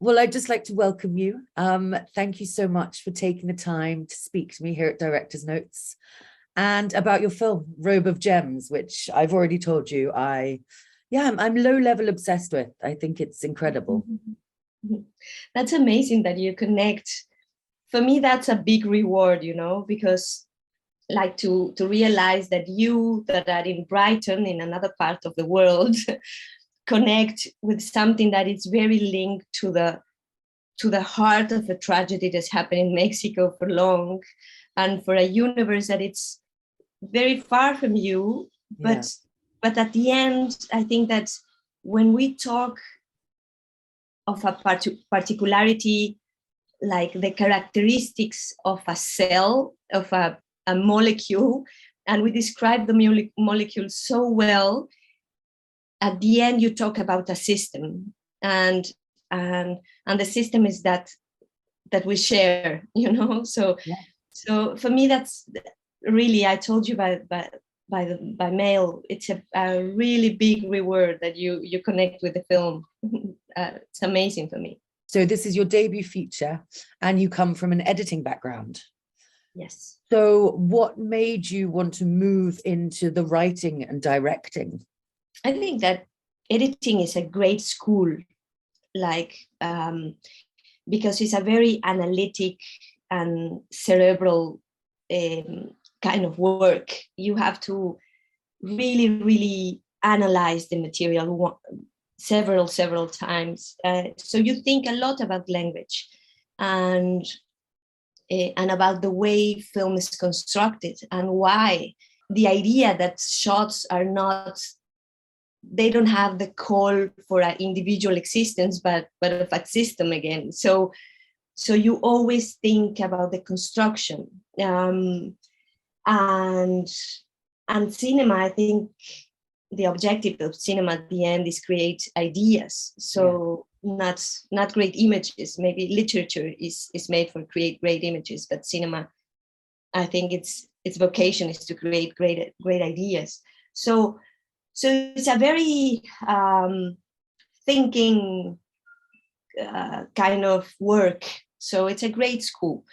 Well, I'd just like to welcome you. Thank you so much for taking the time to speak to me here at Director's Notes and about your film, Robe of Gems, which I've already told you I'm low level obsessed with. I think it's incredible. That's amazing that you connect. For me, that's a big reward, because like to realize that you that are in Brighton, in another part of the world, connect with something that is very linked to the heart of a tragedy that's happened in Mexico for long, and for a universe that it's very far from you. Yeah. But at the end, I think that when we talk of a particularity, like the characteristics of a cell, of a molecule, and we describe the molecule so well, at the end you talk about a system, and the system is that we share, so Yeah. so for me, that's really, I told you by mail, it's a really big reward that you connect with the film. It's amazing for me. So this is your debut feature and you come from an editing background. Yes. So what made you want to move into the writing and directing? I think that editing is a great school, because it's a very analytic and cerebral kind of work. You have to really, really analyze the material several times. So you think a lot about language and about the way film is constructed, and why the idea that shots are not, they don't have the call for an individual existence, but of a system again. So you always think about the construction, and cinema, I think the objective of cinema at the end is create ideas. So not great images. Maybe literature is made for create great images, but cinema, I think its vocation is to create great ideas. So it's a very thinking kind of work. So it's a great school.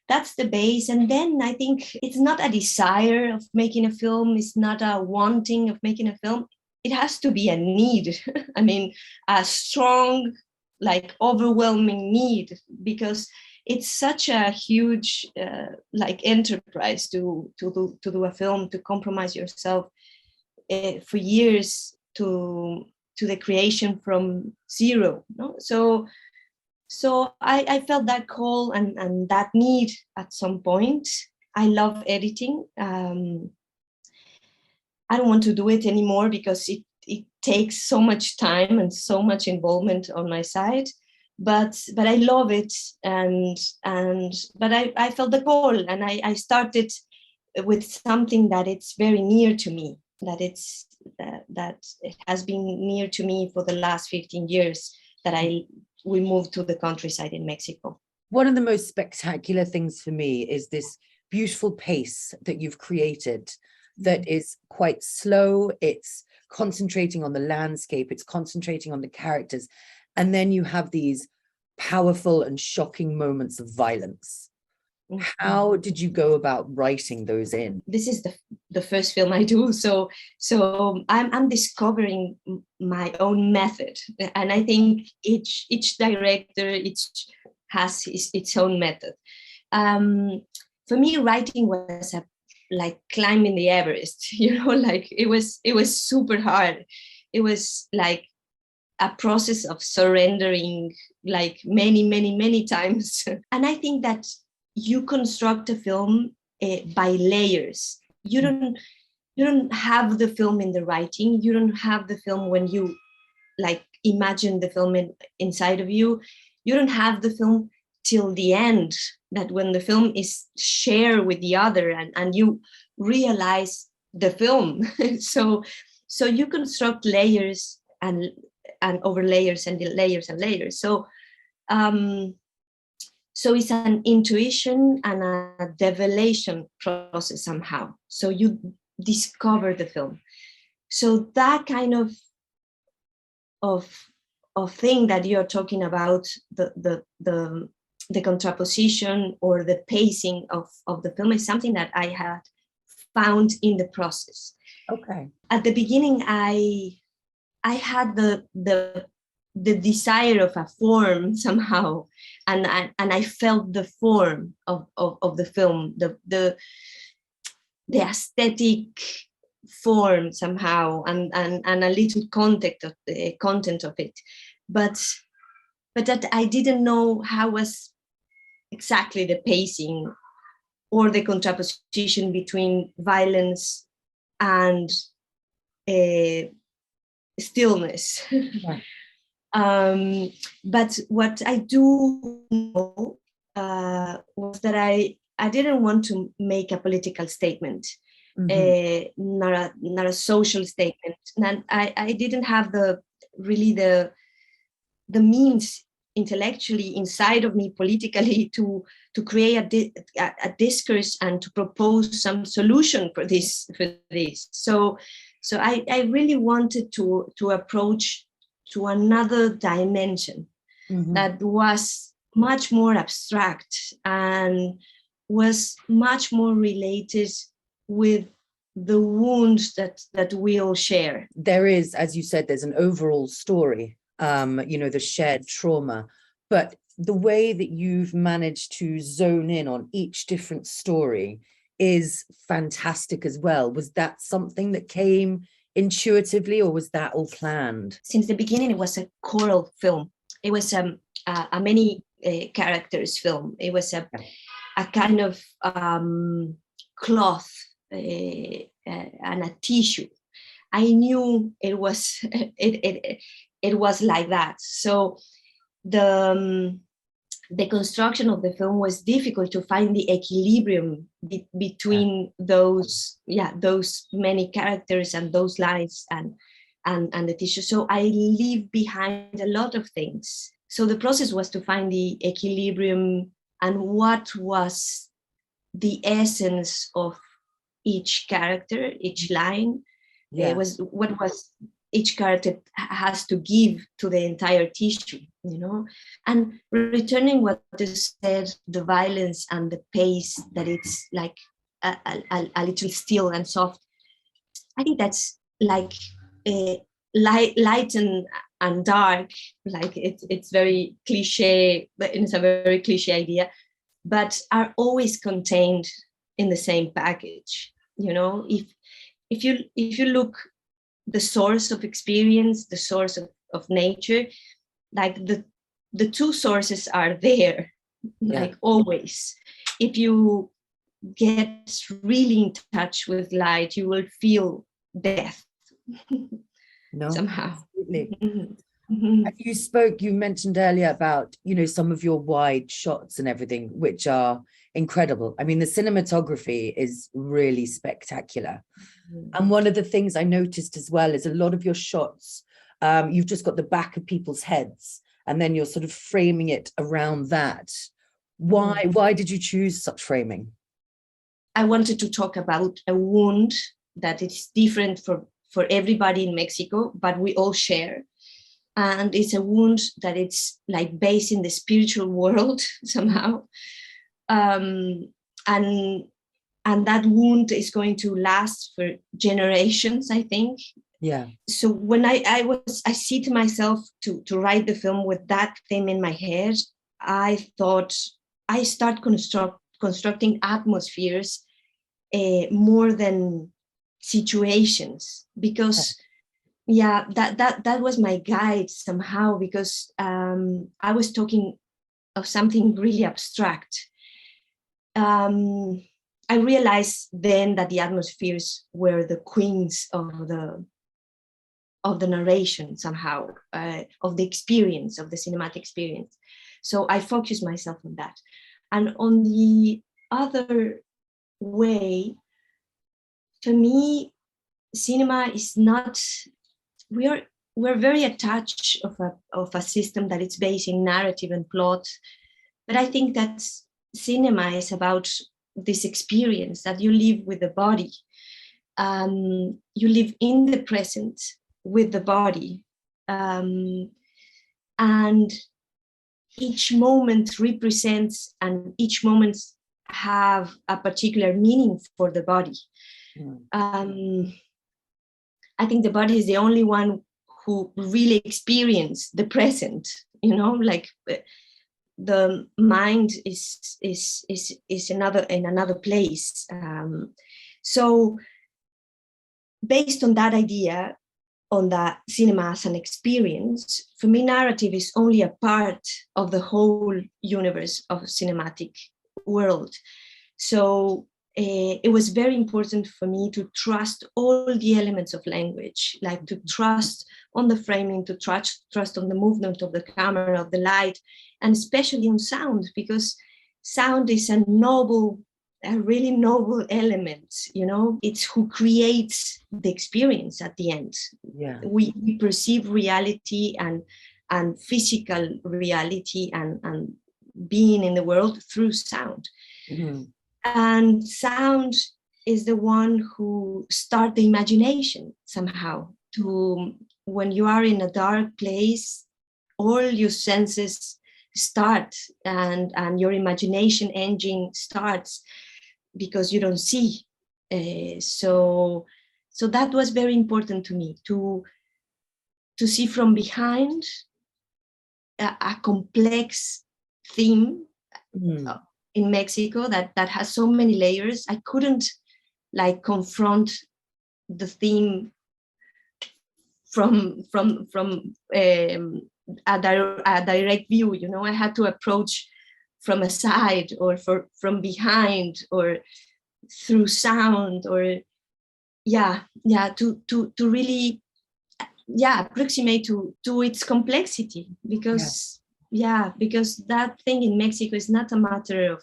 That's the base. And then I think it's not a desire of making a film. It's not a wanting of making a film. It has to be a need. I mean, a strong, like overwhelming need, because it's such a huge enterprise to do a film, to compromise yourself for years to the creation from zero. No? So I felt that call and that need at some point. I love editing. I don't want to do it anymore because it takes so much time and so much involvement on my side. But I love it, but I felt the call, and I started with something that it's very near to me, that it has been near to me for the last 15 years, that we moved to the countryside in Mexico. One of the most spectacular things for me is this beautiful pace that you've created that is quite slow. It's concentrating on the landscape, it's concentrating on the characters. And then you have these powerful and shocking moments of violence. How did you go about writing those in? This is the first film I do, so I'm discovering my own method, and I think each director has its own method. For me, writing was like climbing the Everest. Like it was super hard. It was like a process of surrendering, like many times. And I think that you construct a film by layers. You don't have the film in the writing. You don't have the film when you like imagine the film inside of you. You don't have the film till the end, that when the film is shared with the other and you realize the film. So you construct layers and over layers and layers and layers. So it's an intuition and a develation process somehow. So you discover the film. So that kind of thing that you're talking about, the contraposition or the pacing of the film, is something that I had found in the process. Okay. At the beginning, I had the desire of a form somehow, and I felt the form of the film, the aesthetic form somehow, and a little content of it, but that I didn't know how was exactly the pacing or the contraposition between violence and stillness. Yeah. But what I do know was that I didn't want to make a political statement, not a social statement. And I didn't have the means intellectually inside of me politically to create a discourse and to propose some solution for this. So I really wanted to approach to another dimension that was much more abstract and was much more related with the wounds that we all share. There is, as you said, there's an overall story, the shared trauma, but the way that you've managed to zone in on each different story is fantastic as well. Was that something that came intuitively, or was that all planned? Since the beginning, it was a choral film. It was a many characters film. It was a kind of cloth and a tissue. I knew it was it was like that. So the construction of the film was difficult to find the equilibrium between those many characters and those lines and the tissue. So I leave behind a lot of things. So the process was to find the equilibrium and what was the essence of each character, each line. It was what was each character has to give to the entire tissue, and returning what is said, the violence and the pace, that it's like a little still and soft. I think that's like light and dark, like it's very cliche, but it's a very cliche idea, but are always contained in the same package. If you look the source of experience, the source of nature, like the two sources are there, like always. If you get really in touch with light, you will feel death. Somehow. Absolutely. You mentioned earlier about, some of your wide shots and everything, which are incredible. I mean, the cinematography is really spectacular. And one of the things I noticed as well is a lot of your shots, you've just got the back of people's heads and then you're sort of framing it around that. Why did you choose such framing? I wanted to talk about a wound that is different for everybody in Mexico, but we all share. And it's a wound that it's like based in the spiritual world somehow. And that wound is going to last for generations, I think. Yeah. So when I see to myself to write the film with that theme in my head, I thought I start constructing atmospheres more than situations, because that was my guide somehow, because I was talking of something really abstract. I realized then that the atmospheres were the queens of the narration somehow, of the experience, of the cinematic experience. So I focused myself on that. And on the other way, for me, cinema is not, we're very attached of a system that it's based in narrative and plot. But I think that cinema is about this experience that you live with the body. You live in the present with the body. and each moment represents, and each moment have a particular meaning for the body. I think the body is the only one who really experience the present, you know, like the mind is another in another place. So based on that idea, on that cinema as an experience, for me, narrative is only a part of the whole universe of cinematic world. So it was very important for me to trust all the elements of language, like to trust on the framing, to trust on the movement of the camera, of the light, and especially on sound, because sound is a really noble element, you know. It's who creates the experience at the end. Yeah. We perceive reality and physical reality and being in the world through sound. Mm-hmm. And sound is the one who starts the imagination somehow. To when you are in a dark place, all your senses start, and your imagination engine starts, because you don't see. So that was very important to me, to see from behind a complex theme. In Mexico that has so many layers. I couldn't like confront the theme from a direct view, you know. I had to approach from a side, or from behind, or through sound, or to really approximate to its complexity, because because that thing in Mexico is not a matter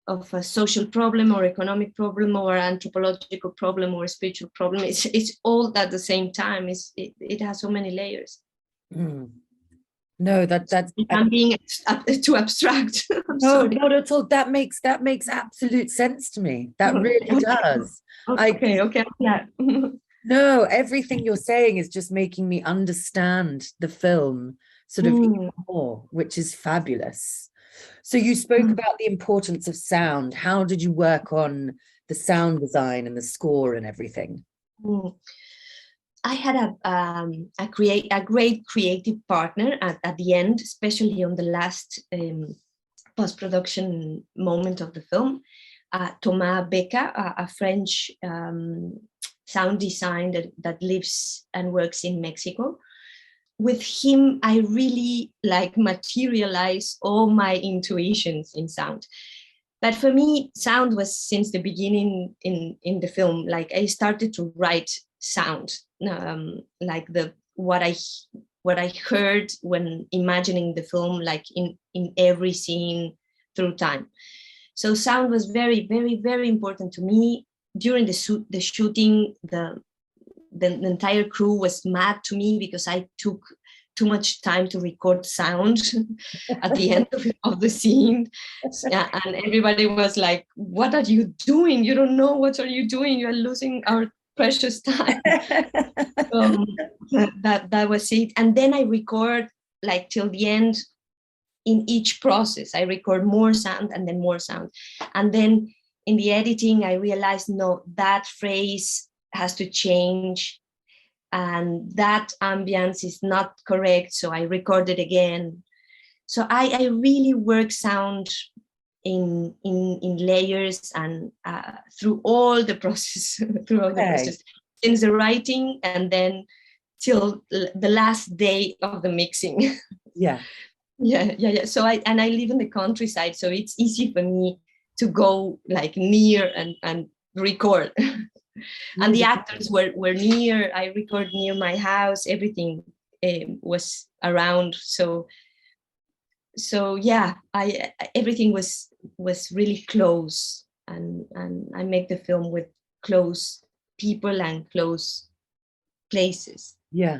of a social problem or economic problem or anthropological problem or spiritual problem. It's all at the same time. It has so many layers. No, that's I'm being too abstract. no, not at all. That makes absolute sense to me. That really does. Okay. Yeah. No, everything you're saying is just making me understand the film sort of even more, which is fabulous. So you spoke about the importance of sound. How did you work on the sound design and the score and everything? I had a great creative partner at the end, especially on the last post-production moment of the film. Thomas Beca, a French sound designer that lives and works in Mexico. With him, I really like materialize all my intuitions in sound. But for me, sound was since the beginning in the film. Like I started to write sound, like what I heard when imagining the film, like in every scene through time. So sound was very, very, very important to me. During the shooting, the entire crew was mad to me because I took too much time to record sound at the end of the scene. And everybody was like, what are you doing? You don't know, what are you doing? You're losing our precious time. That was it. And then I record like till the end. In each process, I record more sound and then more sound. And then in the editing, I realized, no, that phrase has to change and that ambience is not correct. So I recorded again. So I really work sound in layers and through all the process, since the writing and then till the last day of the mixing. Yeah. So I live in the countryside, so it's easy for me to go like near and record. And the actors were near. I record near my house. Everything was around. So yeah, everything was really close, and I make the film with close people and close places. Yeah.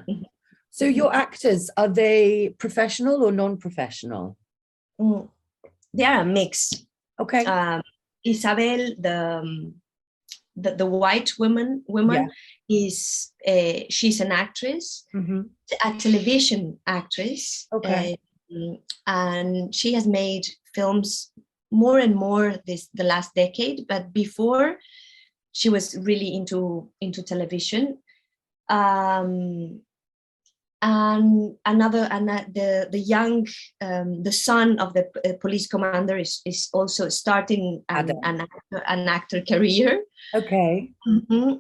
So your actors, are they professional or non-professional? They are a mix. Okay. Isabel, the white woman Yeah. is she's an actress, Mhm. a television actress, Okay. and she has made films more and more the last decade. But before, she was really into television. And the young the son of the police commander is also starting Adam. an actor career. Okay.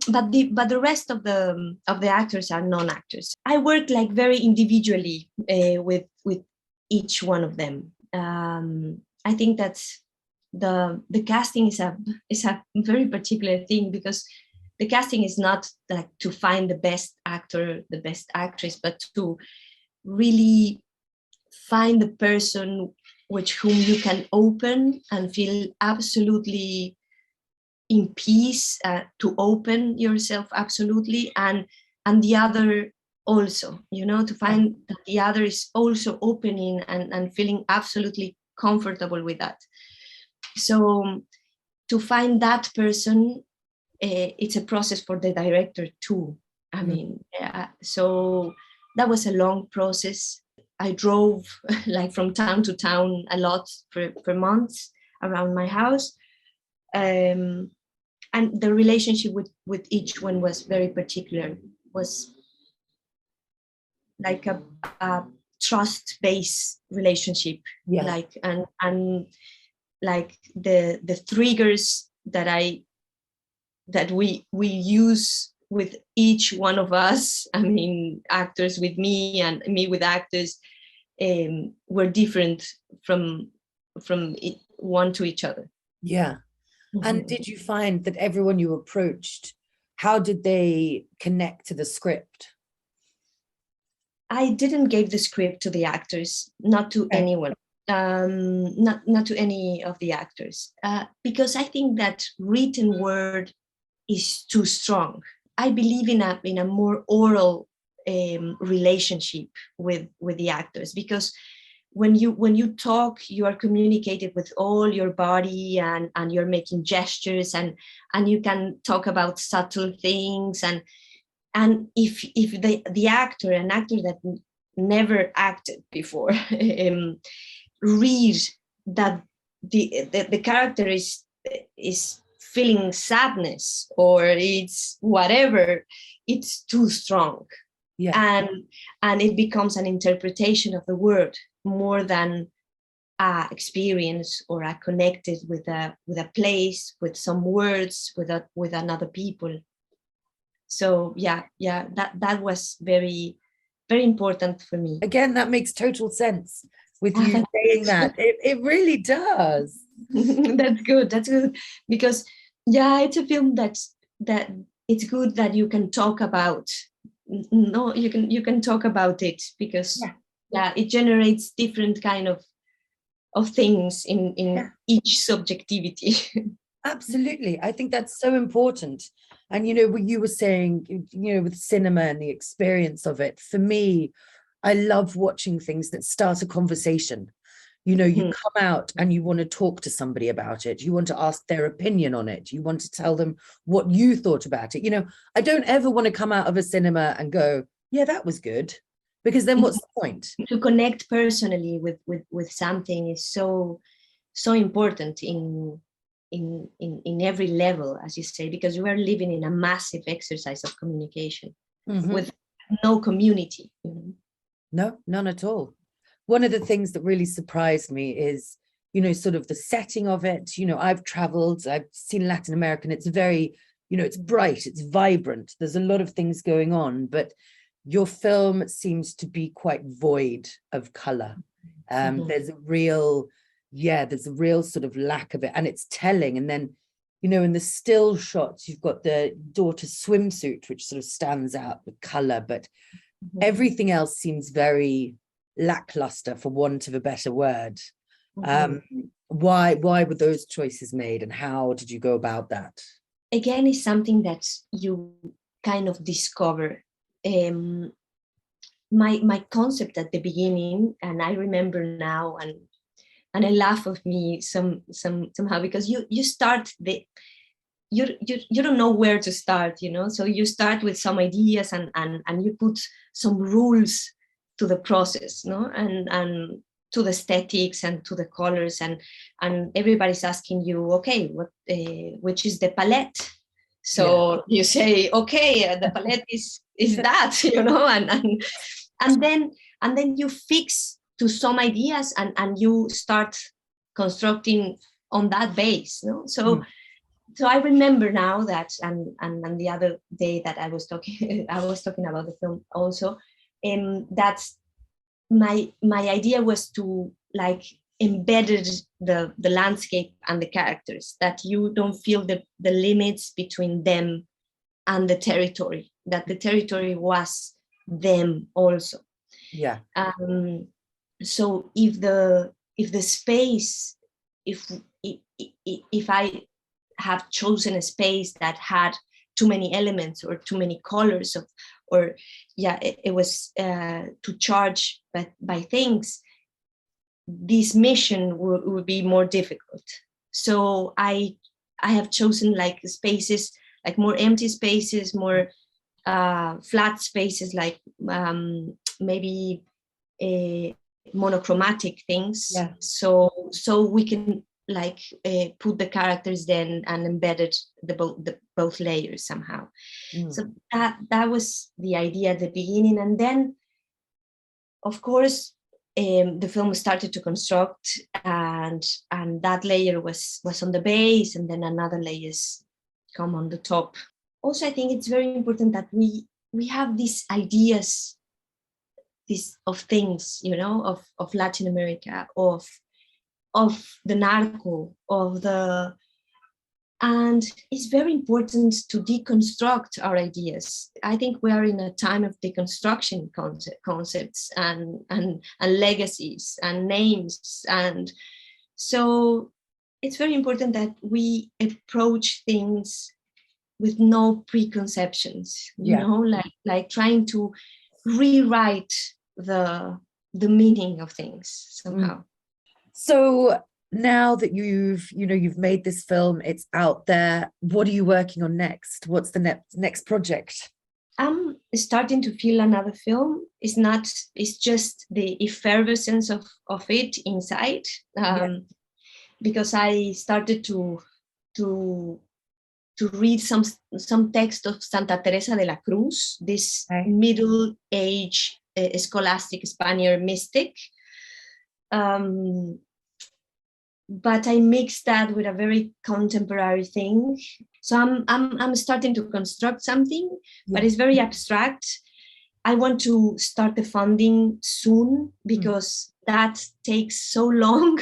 But the rest of the actors are non-actors. I work like very individually with each one of them. I think that's the casting is a very particular thing, because the casting is not like to find the best actor, the best actress, but to really find the person with whom you can open and feel absolutely in peace, to open yourself absolutely, and the other also, to find that the other is also opening and feeling absolutely comfortable with that. So to find that person, it's a process for the director too. I mean, so that was a long process. I drove like from town to town a lot for months around my house. And the relationship with each one was very particular, was like a trust-based relationship. Yeah. Like and like the triggers that we use with each one of us, I mean, actors with me and me with actors, were different from one to each other. Yeah. And did you find that everyone you approached, how did they connect to the script? I didn't give the script to the actors, not to anyone, not to any of the actors, because I think that written word is too strong. I believe in a more oral relationship with the actors, because when you talk, you are communicating with all your body, and you're making gestures, and you can talk about subtle things, and if the actor, an actor that never acted before, read that the character is feeling sadness, or it's whatever, it's too strong. Yeah. And it becomes an interpretation of the word more than a experience, or a connected with a place, with some words, with another people. So that was very, very important for me. Again, that makes total sense with you saying that. It really does. That's good. That's good, because it's a film that it's good that you can talk about. No, you can talk about it, because it generates different kind of things in each subjectivity. Absolutely. I think that's so important. And, what you were saying, with cinema and the experience of it, for me, I love watching things that start a conversation. You come out and you want to talk to somebody about it. You want to ask their opinion on it. You want to tell them what you thought about it. I don't ever want to come out of a cinema and go, yeah, that was good. Because then what's the point? To connect personally with something is so important in every level, as you say, because we are living in a massive exercise of communication with no community. No, none at all. One of the things that really surprised me is, sort of the setting of it. I've traveled, I've seen Latin America, and it's very, it's bright, it's vibrant. There's a lot of things going on, but your film seems to be quite void of color. There's a real sort of lack of it, and it's telling. And then, in the still shots, you've got the daughter's swimsuit, which sort of stands out with color, but everything else seems very lackluster, for want of a better word. Why were those choices made, and how did you go about that? Again, it's something that you kind of discover. My concept at the beginning, and I remember now, and I laugh of me somehow, because you start you don't know where to start, you know. So you start with some ideas and you put some rules to the process, no, and to the aesthetics and to the colors, and everybody's asking you, okay, what which is the palette? So you say, okay, the palette is that, you know, and then you fix to some ideas and you start constructing on that base, no? So so I remember now that, and the other day that I was talking about the film also, that's my idea was to like embedded the landscape and the characters, that you don't feel the limits between them and the territory, that the territory was them also. Yeah. So if the space, if I have chosen a space that had too many elements or too many colors of, or it was to charge by things, this mission would be more difficult. So I have chosen like spaces, like more empty spaces, more flat spaces, like maybe monochromatic things. Yeah. So we can like put the characters then and embedded the both layers somehow. So that was the idea at the beginning, and then of course the film started to construct, and that layer was on the base, and then another layers come on the top. Also, I think it's very important that we have these ideas, of things, you know, of Latin America, of the narco, and it's very important to deconstruct our ideas. I think we are in a time of deconstruction concepts and legacies and names, and so it's very important that we approach things with no preconceptions, you know, like trying to rewrite the meaning of things somehow. So now that you've made this film, it's out there, what are you working on next? What's the next project? I'm starting to feel another film. It's just the effervescence of it inside, because I started to read some text of Santa Teresa de la Cruz, this middle-age scholastic Spaniard mystic. But I mixed that with a very contemporary thing. So I'm starting to construct something, but it's very abstract. I want to start the funding soon because that takes so long.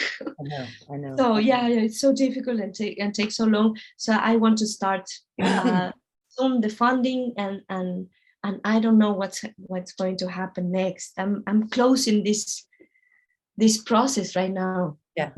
I know. So it's so difficult and takes so long. So I want to start soon the funding, and I don't know what's going to happen next. I'm closing this process right now. Yeah.